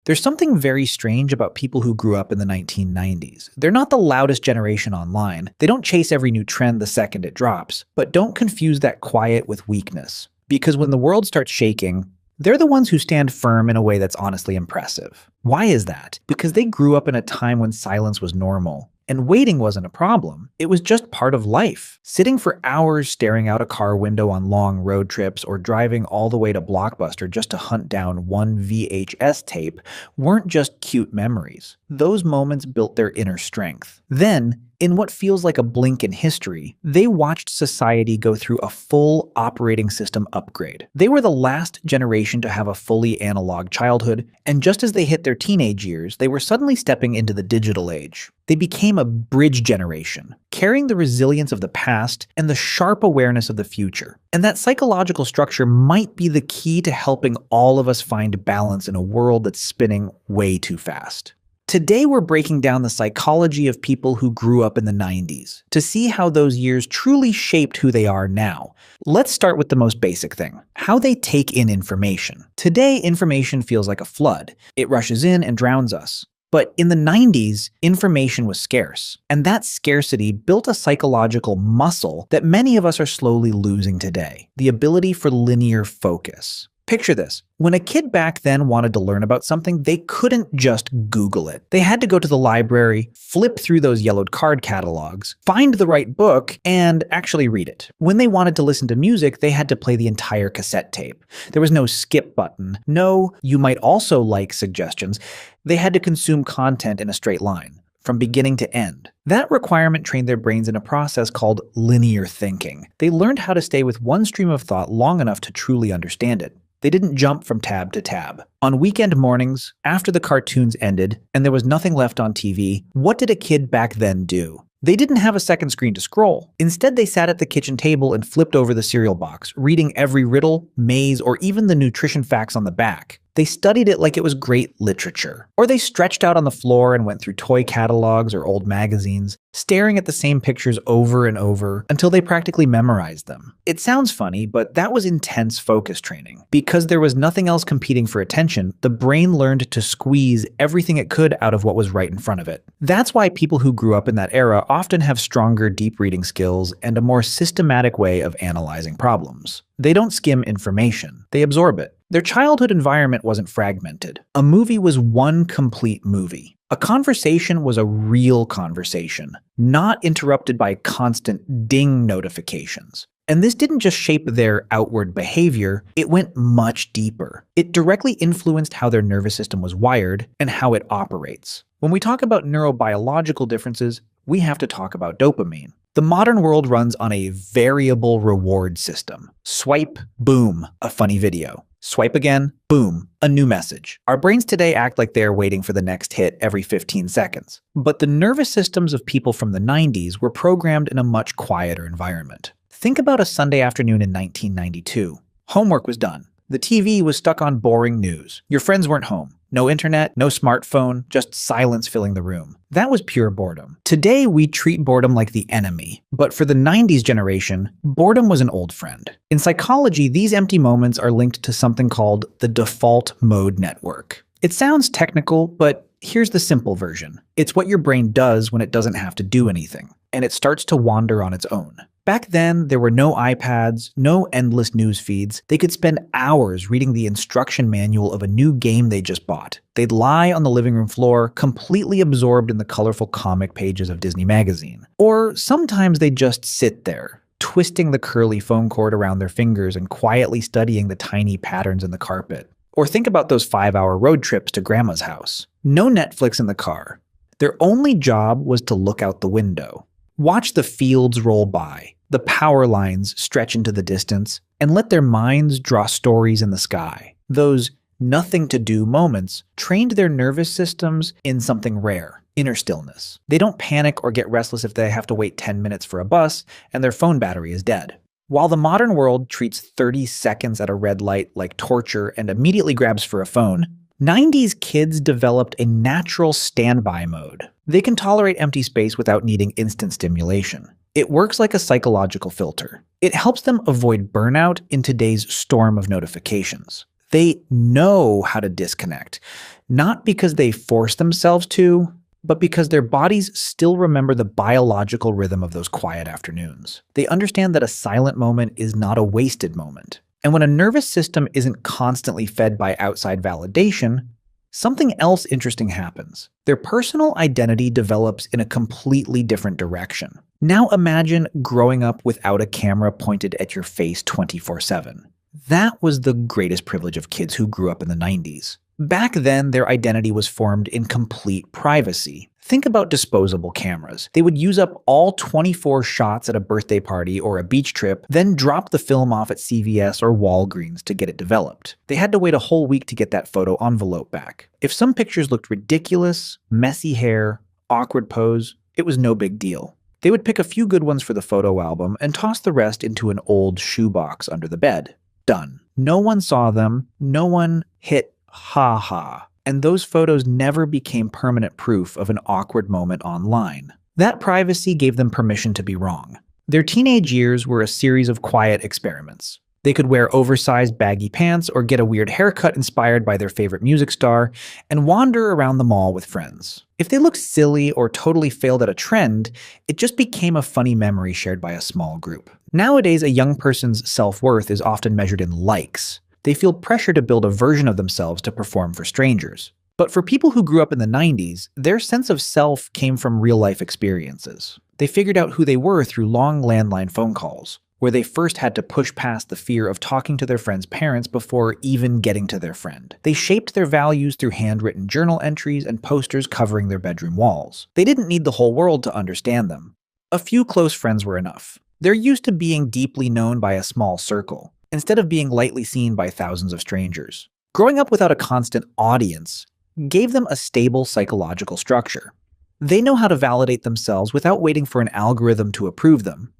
There's something very strange about people who grew up in the 1990s. They're not the loudest generation online. They don't chase every new trend the second it drops. But don't confuse that quiet with weakness. Because when the world starts shaking, they're the ones who stand firm in a way that's honestly impressive. Why is that? Because they grew up in a time when silence was normal. And waiting wasn't a problem. It was just part of life. Sitting for hours staring out a car window on long road trips or driving all the way to Blockbuster just to hunt down one VHS tape weren't just cute memories. Those moments built their inner strength. Then, in what feels like a blink in history, they watched society go through a full operating system upgrade. They were the last generation to have a fully analog childhood, and just as they hit their teenage years, they were suddenly stepping into the digital age. They became a bridge generation, carrying the resilience of the past and the sharp awareness of the future. And that psychological structure might be the key to helping all of us find balance in a world that's spinning way too fast. Today, we're breaking down the psychology of people who grew up in the 90s to see how those years truly shaped who they are now. Let's start with the most basic thing, how they take in information. Today, information feels like a flood. It rushes in and drowns us. But in the 90s, information was scarce, and that scarcity built a psychological muscle that many of us are slowly losing today, the ability for linear focus. Picture this. When a kid back then wanted to learn about something, they couldn't just Google it. They had to go to the library, flip through those yellowed card catalogs, find the right book, and actually read it. When they wanted to listen to music, they had to play the entire cassette tape. There was no skip button, no "you might also like" suggestions. They had to consume content in a straight line, from beginning to end. That requirement trained their brains in a process called linear thinking. They learned how to stay with one stream of thought long enough to truly understand it. They didn't jump from tab to tab. On weekend mornings, after the cartoons ended and there was nothing left on TV, what did a kid back then do? They didn't have a second screen to scroll. Instead, they sat at the kitchen table and flipped over the cereal box, reading every riddle, maze, or even the nutrition facts on the back. They studied it like it was great literature. Or they stretched out on the floor and went through toy catalogs or old magazines, staring at the same pictures over and over until they practically memorized them. It sounds funny, but that was intense focus training. Because there was nothing else competing for attention, the brain learned to squeeze everything it could out of what was right in front of it. That's why people who grew up in that era often have stronger deep reading skills and a more systematic way of analyzing problems. They don't skim information, they absorb it. Their childhood environment wasn't fragmented. A movie was one complete movie. A conversation was a real conversation, not interrupted by constant ding notifications. And this didn't just shape their outward behavior, it went much deeper. It directly influenced how their nervous system was wired and how it operates. When we talk about neurobiological differences, we have to talk about dopamine. The modern world runs on a variable reward system. Swipe, boom, a funny video. Swipe again, boom, a new message. Our brains today act like they're waiting for the next hit every 15 seconds. But the nervous systems of people from the 90s were programmed in a much quieter environment. Think about a Sunday afternoon in 1992. Homework was done. The TV was stuck on boring news. Your friends weren't home. No internet, no smartphone, just silence filling the room. That was pure boredom. Today, we treat boredom like the enemy. But for the 90s generation, boredom was an old friend. In psychology, these empty moments are linked to something called the default mode network. It sounds technical, but here's the simple version. It's what your brain does when it doesn't have to do anything, and it starts to wander on its own. Back then, there were no iPads, no endless news feeds. They could spend hours reading the instruction manual of a new game they just bought. They'd lie on the living room floor, completely absorbed in the colorful comic pages of Disney magazine. Or sometimes they'd just sit there, twisting the curly phone cord around their fingers and quietly studying the tiny patterns in the carpet. Or think about those 5-hour road trips to grandma's house. No Netflix in the car. Their only job was to look out the window. Watch the fields roll by, the power lines stretch into the distance, and let their minds draw stories in the sky. Those nothing-to-do moments trained their nervous systems in something rare, inner stillness. They don't panic or get restless if they have to wait 10 minutes for a bus and their phone battery is dead. While the modern world treats 30 seconds at a red light like torture and immediately grabs for a phone, 90s kids developed a natural standby mode. They can tolerate empty space without needing instant stimulation. It works like a psychological filter. It helps them avoid burnout in today's storm of notifications. They know how to disconnect, not because they force themselves to, but because their bodies still remember the biological rhythm of those quiet afternoons. They understand that a silent moment is not a wasted moment. And when a nervous system isn't constantly fed by outside validation, something else interesting happens. Their personal identity develops in a completely different direction. Now imagine growing up without a camera pointed at your face 24/7. That was the greatest privilege of kids who grew up in the 90s. Back then, their identity was formed in complete privacy. Think about disposable cameras. They would use up all 24 shots at a birthday party or a beach trip, then drop the film off at CVS or Walgreens to get it developed. They had to wait a whole week to get that photo envelope back. If some pictures looked ridiculous, messy hair, awkward pose, it was no big deal. They would pick a few good ones for the photo album and toss the rest into an old shoebox under the bed. Done. No one saw them, no one hit ha, and those photos never became permanent proof of an awkward moment online. That privacy gave them permission to be wrong. Their teenage years were a series of quiet experiments. They could wear oversized baggy pants or get a weird haircut inspired by their favorite music star and wander around the mall with friends. If they looked silly or totally failed at a trend, it just became a funny memory shared by a small group. Nowadays, a young person's self-worth is often measured in likes. They feel pressure to build a version of themselves to perform for strangers. But for people who grew up in the 90s, their sense of self came from real-life experiences. They figured out who they were through long landline phone calls, where they first had to push past the fear of talking to their friend's parents before even getting to their friend. They shaped their values through handwritten journal entries and posters covering their bedroom walls. They didn't need the whole world to understand them. A few close friends were enough. They're used to being deeply known by a small circle, instead of being lightly seen by thousands of strangers. Growing up without a constant audience gave them a stable psychological structure. They know how to validate themselves without waiting for an algorithm to approve them.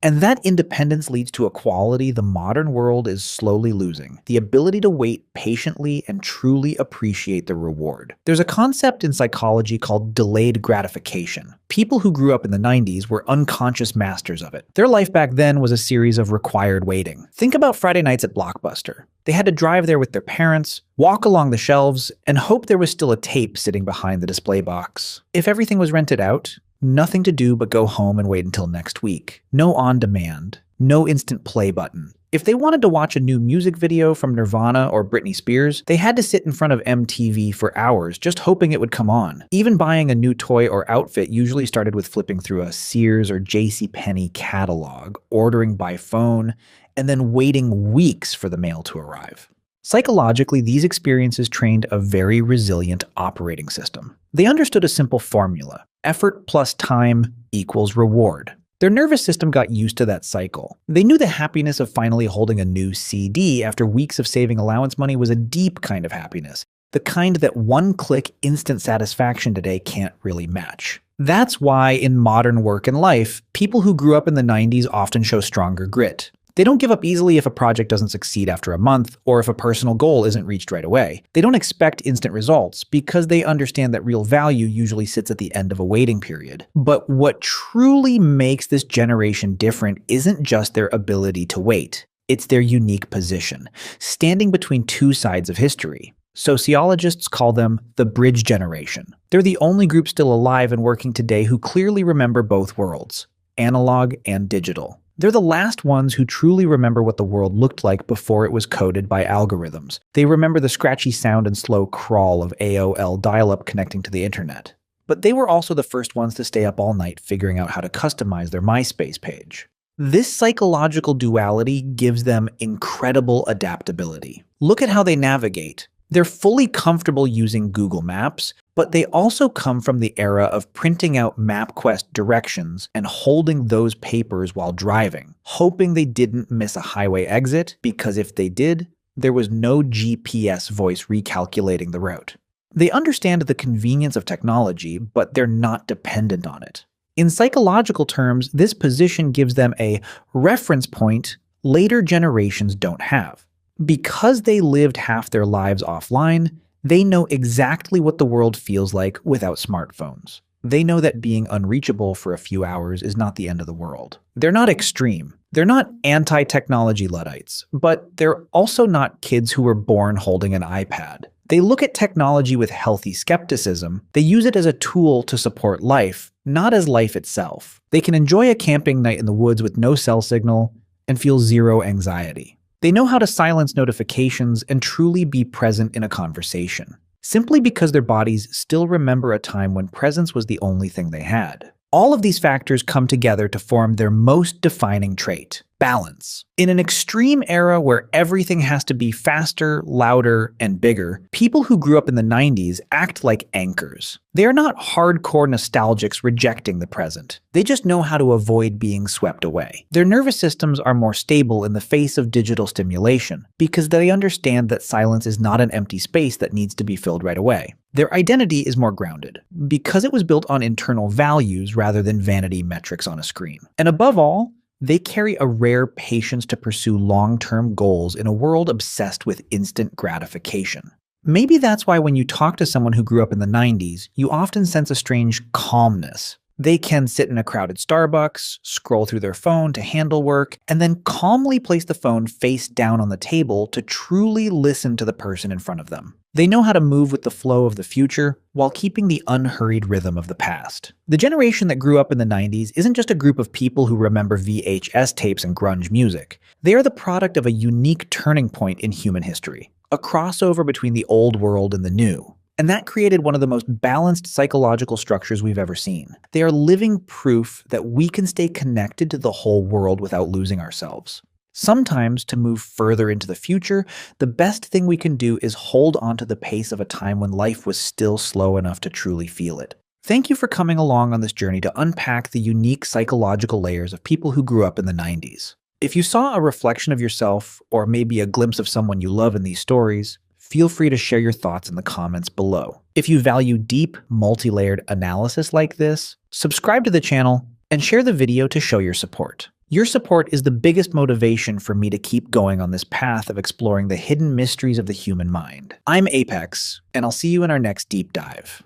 And that independence leads to a quality the modern world is slowly losing: the ability to wait patiently and truly appreciate the reward. There's a concept in psychology called delayed gratification. People who grew up in the 90s were unconscious masters of it. Their life back then was a series of required waiting. Think about Friday nights at Blockbuster. They had to drive there with their parents, walk along the shelves, and hope there was still a tape sitting behind the display box. If everything was rented out, nothing to do but go home and wait until next week. No on-demand, no instant play button. If they wanted to watch a new music video from Nirvana or Britney Spears, they had to sit in front of MTV for hours just hoping it would come on. Even buying a new toy or outfit usually started with flipping through a Sears or JCPenney catalog, ordering by phone, and then waiting weeks for the mail to arrive. Psychologically, these experiences trained a very resilient operating system. They understood a simple formula: effort plus time equals reward. Their nervous system got used to that cycle. They knew the happiness of finally holding a new CD after weeks of saving allowance money was a deep kind of happiness, the kind that one-click instant satisfaction today can't really match. That's why in modern work and life, people who grew up in the 90s often show stronger grit. They don't give up easily if a project doesn't succeed after a month, or if a personal goal isn't reached right away. They don't expect instant results because they understand that real value usually sits at the end of a waiting period. But what truly makes this generation different isn't just their ability to wait. It's their unique position, standing between two sides of history. Sociologists call them the bridge generation. They're the only group still alive and working today who clearly remember both worlds, analog and digital. They're the last ones who truly remember what the world looked like before it was coded by algorithms. They remember the scratchy sound and slow crawl of AOL dial-up connecting to the internet. But they were also the first ones to stay up all night figuring out how to customize their MySpace page. This psychological duality gives them incredible adaptability. Look at how they navigate. They're fully comfortable using Google Maps, but they also come from the era of printing out MapQuest directions and holding those papers while driving, hoping they didn't miss a highway exit, because if they did, there was no GPS voice recalculating the route. They understand the convenience of technology, but they're not dependent on it. In psychological terms, this position gives them a reference point later generations don't have. Because they lived half their lives offline, they know exactly what the world feels like without smartphones. They know that being unreachable for a few hours is not the end of the world. They're not extreme. They're not anti-technology Luddites, but they're also not kids who were born holding an iPad. They look at technology with healthy skepticism. They use it as a tool to support life, not as life itself. They can enjoy a camping night in the woods with no cell signal and feel zero anxiety. They know how to silence notifications and truly be present in a conversation, simply because their bodies still remember a time when presence was the only thing they had. All of these factors come together to form their most defining trait: balance. In an extreme era where everything has to be faster, louder, and bigger, people who grew up in the 90s act like anchors. They are not hardcore nostalgics rejecting the present. They just know how to avoid being swept away. Their nervous systems are more stable in the face of digital stimulation because they understand that silence is not an empty space that needs to be filled right away. Their identity is more grounded because it was built on internal values rather than vanity metrics on a screen. And above all, they carry a rare patience to pursue long-term goals in a world obsessed with instant gratification. Maybe that's why when you talk to someone who grew up in the 90s, you often sense a strange calmness. They can sit in a crowded Starbucks, scroll through their phone to handle work, and then calmly place the phone face down on the table to truly listen to the person in front of them. They know how to move with the flow of the future while keeping the unhurried rhythm of the past. The generation that grew up in the 90s isn't just a group of people who remember VHS tapes and grunge music. They are the product of a unique turning point in human history, a crossover between the old world and the new. And that created one of the most balanced psychological structures we've ever seen. They are living proof that we can stay connected to the whole world without losing ourselves. Sometimes, to move further into the future, the best thing we can do is hold on to the pace of a time when life was still slow enough to truly feel it. Thank you for coming along on this journey to unpack the unique psychological layers of people who grew up in the 90s. If you saw a reflection of yourself, or maybe a glimpse of someone you love in these stories, feel free to share your thoughts in the comments below. If you value deep, multi-layered analysis like this, subscribe to the channel and share the video to show your support. Your support is the biggest motivation for me to keep going on this path of exploring the hidden mysteries of the human mind. I'm Apex, and I'll see you in our next deep dive.